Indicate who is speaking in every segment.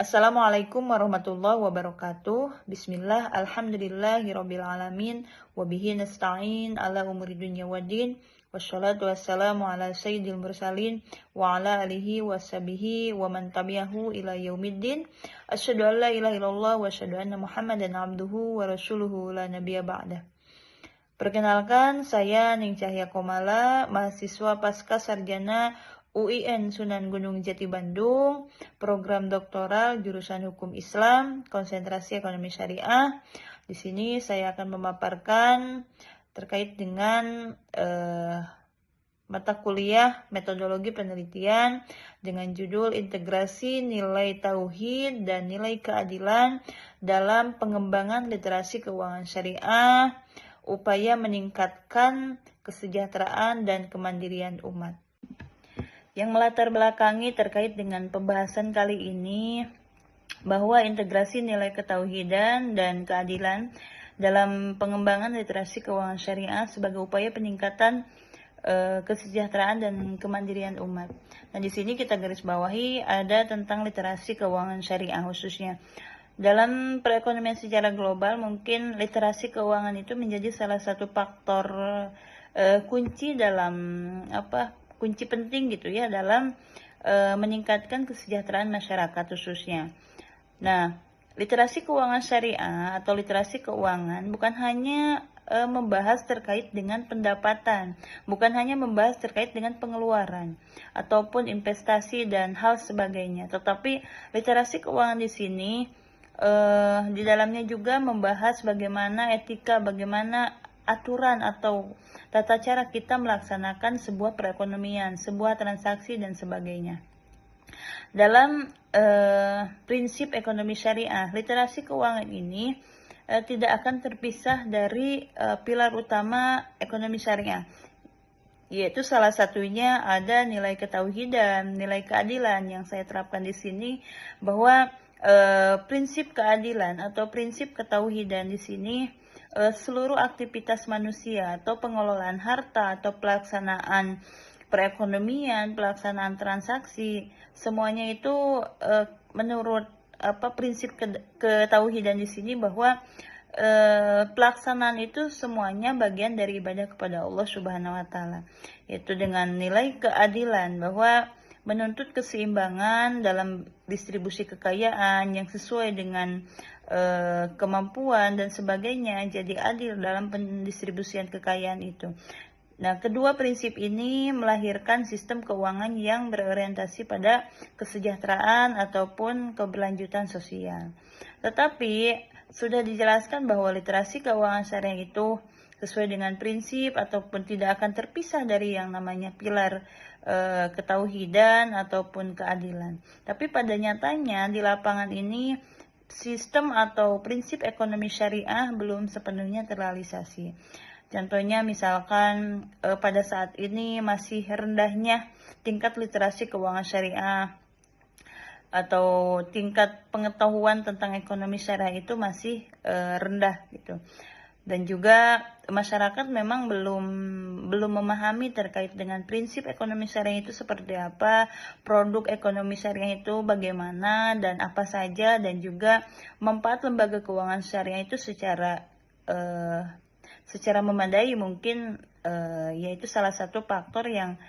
Speaker 1: Assalamualaikum warahmatullahi wabarakatuh. Bismillah, alhamdulillahirabbil alamin, wa bihi nasta'in ala umuri dunya waddin. Wassalatu wassalamu ala sayyidil mursalin wa ala alihi washabihi wa man tabi'ahu ila yaumiddin. Asyhadu an la ilaha illallah wa asyhadu anna Muhammadan abduhu wa rasuluhu la nabiyya ba'dah. Perkenalkan, saya Ning Cahya Komala, mahasiswa pasca sarjana UIN Sunan Gunung Jati Bandung, program doktoral jurusan Hukum Islam, konsentrasi ekonomi syariah. Di sini saya akan memaparkan terkait dengan mata kuliah metodologi penelitian dengan judul Integrasi Nilai Tauhid dan Nilai Keadilan dalam Pengembangan Literasi Keuangan Syariah, upaya meningkatkan kesejahteraan dan kemandirian umat. Yang melatar belakangi terkait dengan pembahasan kali ini bahwa integrasi nilai ketauhidan dan keadilan dalam pengembangan literasi keuangan syariah sebagai upaya peningkatan kesejahteraan dan kemandirian umat. Nah, di sini kita garis bawahi ada tentang literasi keuangan syariah khususnya. Dalam perekonomian secara global, mungkin literasi keuangan itu menjadi salah satu faktor kunci dalam kunci penting gitu ya dalam meningkatkan kesejahteraan masyarakat khususnya. Nah, literasi keuangan syariah atau literasi keuangan bukan hanya membahas terkait dengan pendapatan, bukan hanya membahas terkait dengan pengeluaran ataupun investasi dan hal sebagainya, tetapi literasi keuangan di sini di dalamnya juga membahas bagaimana etika, bagaimana aturan atau tata cara kita melaksanakan sebuah perekonomian, sebuah transaksi dan sebagainya. Dalam prinsip ekonomi syariah, literasi keuangan ini tidak akan terpisah dari pilar utama ekonomi syariah, yaitu salah satunya ada nilai ketauhidan, nilai keadilan yang saya terapkan di sini, bahwa prinsip keadilan atau prinsip ketauhidan di sini seluruh aktivitas manusia atau pengelolaan harta atau pelaksanaan perekonomian, pelaksanaan transaksi, semuanya itu menurut prinsip ketauhidan di sini bahwa pelaksanaan itu semuanya bagian dari ibadah kepada Allah Subhanahu wa taala. Yaitu dengan nilai keadilan, bahwa menuntut keseimbangan dalam distribusi kekayaan yang sesuai dengan kemampuan dan sebagainya, jadi adil dalam pendistribusian kekayaan itu. Nah, kedua prinsip ini melahirkan sistem keuangan yang berorientasi pada kesejahteraan ataupun keberlanjutan sosial. Tetapi sudah dijelaskan bahwa literasi keuangan syariah itu sesuai dengan prinsip ataupun tidak akan terpisah dari yang namanya pilar ketauhidan ataupun keadilan. Tapi pada nyatanya di lapangan ini sistem atau prinsip ekonomi syariah belum sepenuhnya terrealisasi. Contohnya misalkan pada saat ini masih rendahnya tingkat literasi keuangan syariah atau tingkat pengetahuan tentang ekonomi syariah itu masih rendah gitu. Dan juga masyarakat memang belum memahami terkait dengan prinsip ekonomi syariah itu seperti apa, produk ekonomi syariah itu bagaimana dan apa saja, dan juga manfaat lembaga keuangan syariah itu secara memadai mungkin yaitu salah satu faktor yang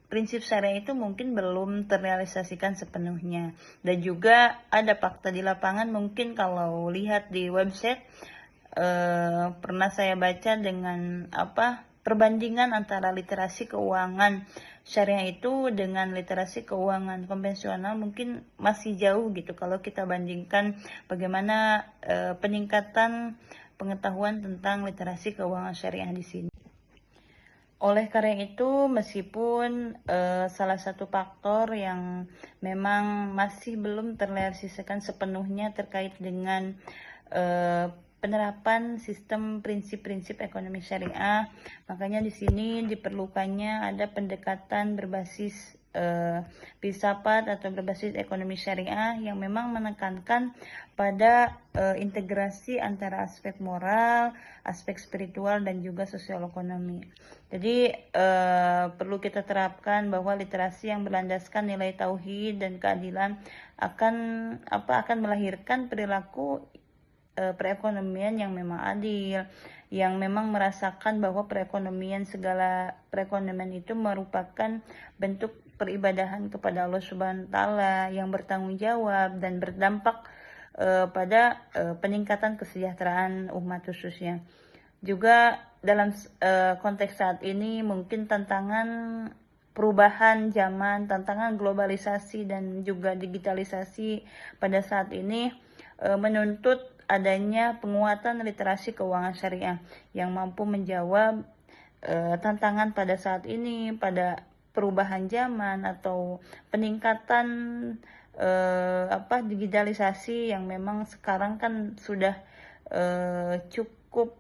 Speaker 1: prinsip syariah itu mungkin belum terrealisasikan sepenuhnya. Dan juga ada fakta di lapangan, mungkin kalau lihat di website pernah saya baca dengan perbandingan antara literasi keuangan syariah itu dengan literasi keuangan konvensional mungkin masih jauh gitu kalau kita bandingkan bagaimana peningkatan pengetahuan tentang literasi keuangan syariah di sini. Oleh karena itu, meskipun salah satu faktor yang memang masih belum terrealisasikan sepenuhnya terkait dengan penerapan sistem prinsip-prinsip ekonomi syariah, makanya di sini diperlukannya ada pendekatan berbasis filsafat atau berbasis ekonomi syariah yang memang menekankan pada integrasi antara aspek moral, aspek spiritual, dan juga sosial ekonomi. Jadi perlu kita terapkan bahwa literasi yang berlandaskan nilai tauhid dan keadilan akan melahirkan perilaku perekonomian yang memang adil, yang memang merasakan bahwa segala perekonomian itu merupakan bentuk peribadahan kepada Allah Subhanahu wa taala yang bertanggung jawab dan berdampak pada peningkatan kesejahteraan umat khususnya. Juga dalam konteks saat ini mungkin tantangan perubahan zaman, tantangan globalisasi dan juga digitalisasi pada saat ini menuntut adanya penguatan literasi keuangan syariah yang mampu menjawab tantangan pada saat ini, pada perubahan zaman atau peningkatan digitalisasi yang memang sekarang kan sudah cukup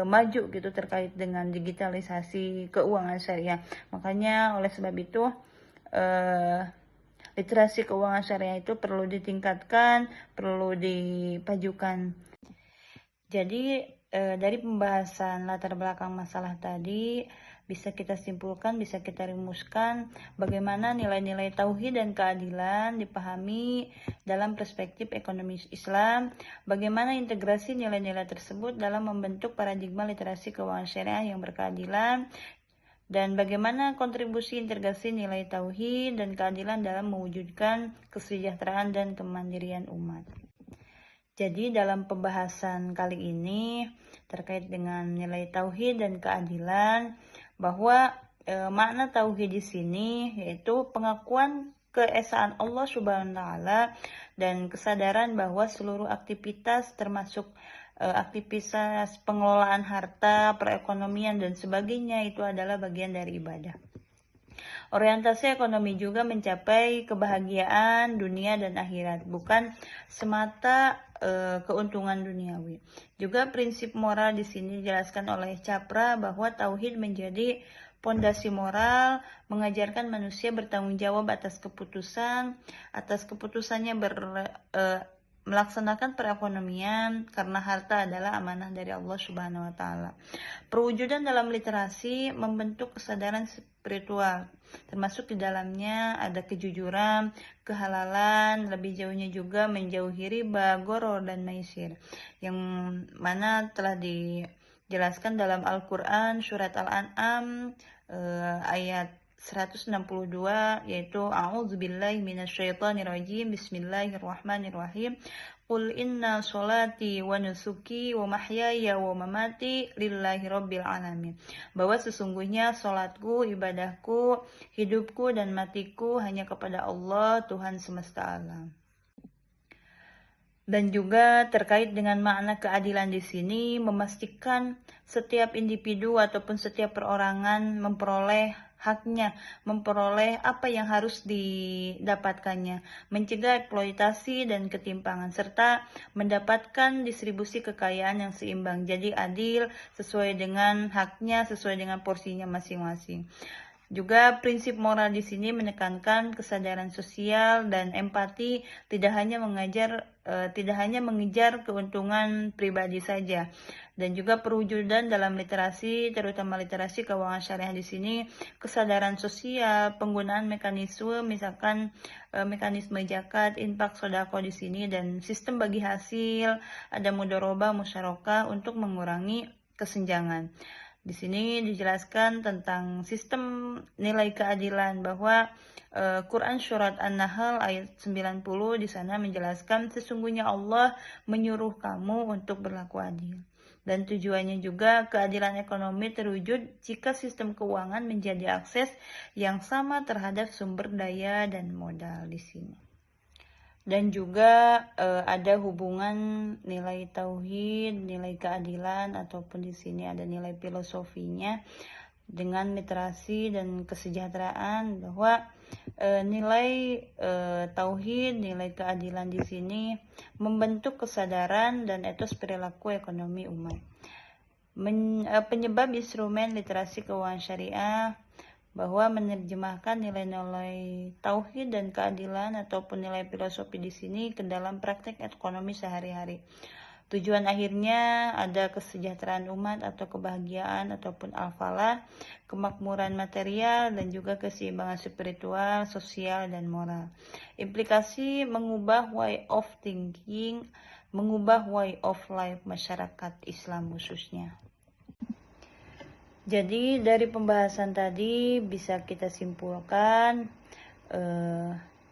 Speaker 1: maju gitu terkait dengan digitalisasi keuangan syariah. Makanya oleh sebab itu literasi keuangan syariah itu perlu ditingkatkan, perlu dipajukan. Jadi dari pembahasan latar belakang masalah tadi bisa kita simpulkan, bisa kita rumuskan bagaimana nilai-nilai tauhid dan keadilan dipahami dalam perspektif ekonomi Islam, bagaimana integrasi nilai-nilai tersebut dalam membentuk paradigma literasi keuangan syariah yang berkeadilan, dan bagaimana kontribusi integrasi nilai tauhid dan keadilan dalam mewujudkan kesejahteraan dan kemandirian umat. Jadi dalam pembahasan kali ini terkait dengan nilai tauhid dan keadilan, bahwa makna tauhid di sini yaitu pengakuan keesaan Allah Subhanahu wa taala dan kesadaran bahwa seluruh aktivitas termasuk aktivitas pengelolaan harta, perekonomian dan sebagainya itu adalah bagian dari ibadah. Orientasi ekonomi juga mencapai kebahagiaan dunia dan akhirat, bukan semata keuntungan duniawi. Juga prinsip moral di sini dijelaskan oleh Capra bahwa tauhid menjadi pondasi moral, mengajarkan manusia bertanggung jawab atas keputusannya melaksanakan perekonomian karena harta adalah amanah dari Allah Subhanahu wa taala. Perwujudan dalam literasi membentuk kesadaran spiritual, termasuk di dalamnya ada kejujuran, kehalalan, lebih jauhnya juga menjauhi riba, gharar dan maisir, yang mana telah dijelaskan dalam Al-Quran surat Al-An'am ayat 162, yaitu a'udzubillahi minasyaitonirrajim, bismillahirrahmanirrahim, qul inna sholati wa nusuki wa mahyaya wa mamati lillahi rabbil alamin, bahwa sesungguhnya sholatku, ibadahku, hidupku dan matiku hanya kepada Allah, Tuhan semesta alam. Dan juga terkait dengan makna keadilan di sini, memastikan setiap individu ataupun setiap perorangan memperoleh haknya, memperoleh apa yang harus didapatkannya, mencegah eksploitasi dan ketimpangan, serta mendapatkan distribusi kekayaan yang seimbang, jadi adil, sesuai dengan haknya, sesuai dengan porsinya masing-masing. Juga prinsip moral di sini menekankan kesadaran sosial dan empati, tidak hanya mengejar keuntungan pribadi saja. Dan juga perwujudan dalam literasi, terutama literasi keuangan syariah di sini, kesadaran sosial, penggunaan mekanisme, misalkan mekanisme zakat, infak, sedekah di sini, dan sistem bagi hasil, ada mudharabah, musyarakah untuk mengurangi kesenjangan. Di sini dijelaskan tentang sistem nilai keadilan, bahwa Quran surat An-Nahl ayat 90 di sana menjelaskan sesungguhnya Allah menyuruh kamu untuk berlaku adil. Dan tujuannya juga keadilan ekonomi terwujud jika sistem keuangan menjadi akses yang sama terhadap sumber daya dan modal di sini. Dan juga ada hubungan nilai tauhid, nilai keadilan, ataupun di sini ada nilai filosofinya dengan literasi dan kesejahteraan, bahwa nilai tauhid, nilai keadilan di sini membentuk kesadaran dan etos perilaku ekonomi umat. Penyebab instrumen literasi keuangan syariah bahwa menerjemahkan nilai-nilai tauhid dan keadilan ataupun nilai filosofi di sini ke dalam praktek ekonomi sehari-hari. Tujuan akhirnya ada kesejahteraan umat atau kebahagiaan ataupun al-falah, kemakmuran material, dan juga keseimbangan spiritual, sosial, dan moral. Implikasi mengubah way of thinking, mengubah way of life masyarakat Islam khususnya. Jadi dari pembahasan tadi bisa kita simpulkan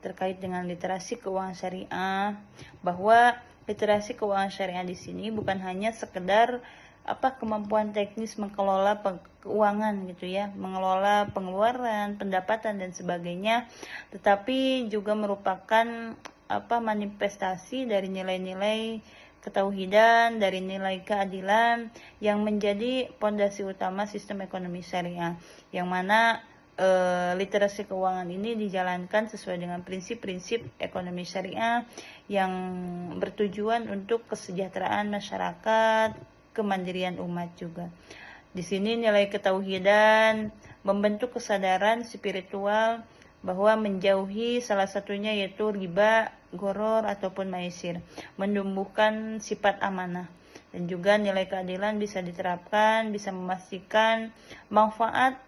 Speaker 1: terkait dengan literasi keuangan syariah, bahwa literasi keuangan syariah di sini bukan hanya sekedar kemampuan teknis mengelola keuangan gitu ya, mengelola pengeluaran, pendapatan dan sebagainya, tetapi juga merupakan manifestasi dari nilai-nilai ketauhidan, dari nilai keadilan yang menjadi pondasi utama sistem ekonomi syariah, yang mana literasi keuangan ini dijalankan sesuai dengan prinsip-prinsip ekonomi syariah yang bertujuan untuk kesejahteraan masyarakat, kemandirian umat juga. Di sini nilai ketauhidan membentuk kesadaran spiritual bahwa menjauhi salah satunya yaitu riba, goror ataupun maisir, menumbuhkan sifat amanah. Dan juga nilai keadilan bisa diterapkan, bisa memastikan manfaat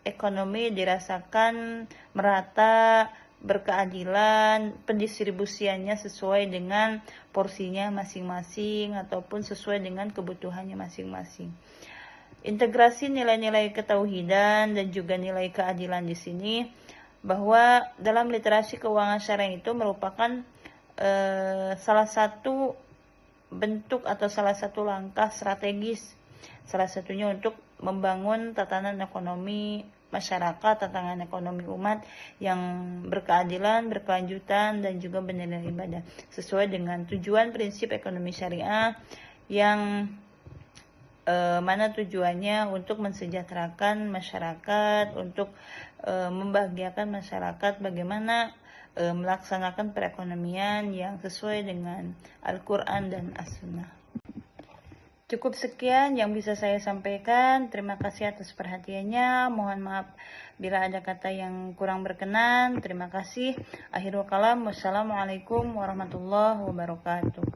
Speaker 1: ekonomi dirasakan merata, berkeadilan, pendistribusiannya sesuai dengan porsinya masing-masing ataupun sesuai dengan kebutuhannya masing-masing. Integrasi nilai-nilai ketauhidan dan juga nilai keadilan di sini, bahwa dalam literasi keuangan syariah itu merupakan salah satu bentuk atau salah satu langkah strategis, salah satunya untuk membangun tatanan ekonomi masyarakat, tatanan ekonomi umat yang berkeadilan, berkelanjutan, dan juga bernilai ibadah sesuai dengan tujuan prinsip ekonomi syariah yang mana tujuannya untuk mensejahterakan masyarakat, untuk membahagiakan masyarakat, bagaimana melaksanakan perekonomian yang sesuai dengan Al-Quran dan As-Sunnah. Cukup sekian yang bisa saya sampaikan. Terima kasih atas perhatiannya. Mohon maaf bila ada kata yang kurang berkenan. Terima kasih. Akhirul kalam. Wassalamualaikum warahmatullahi wabarakatuh.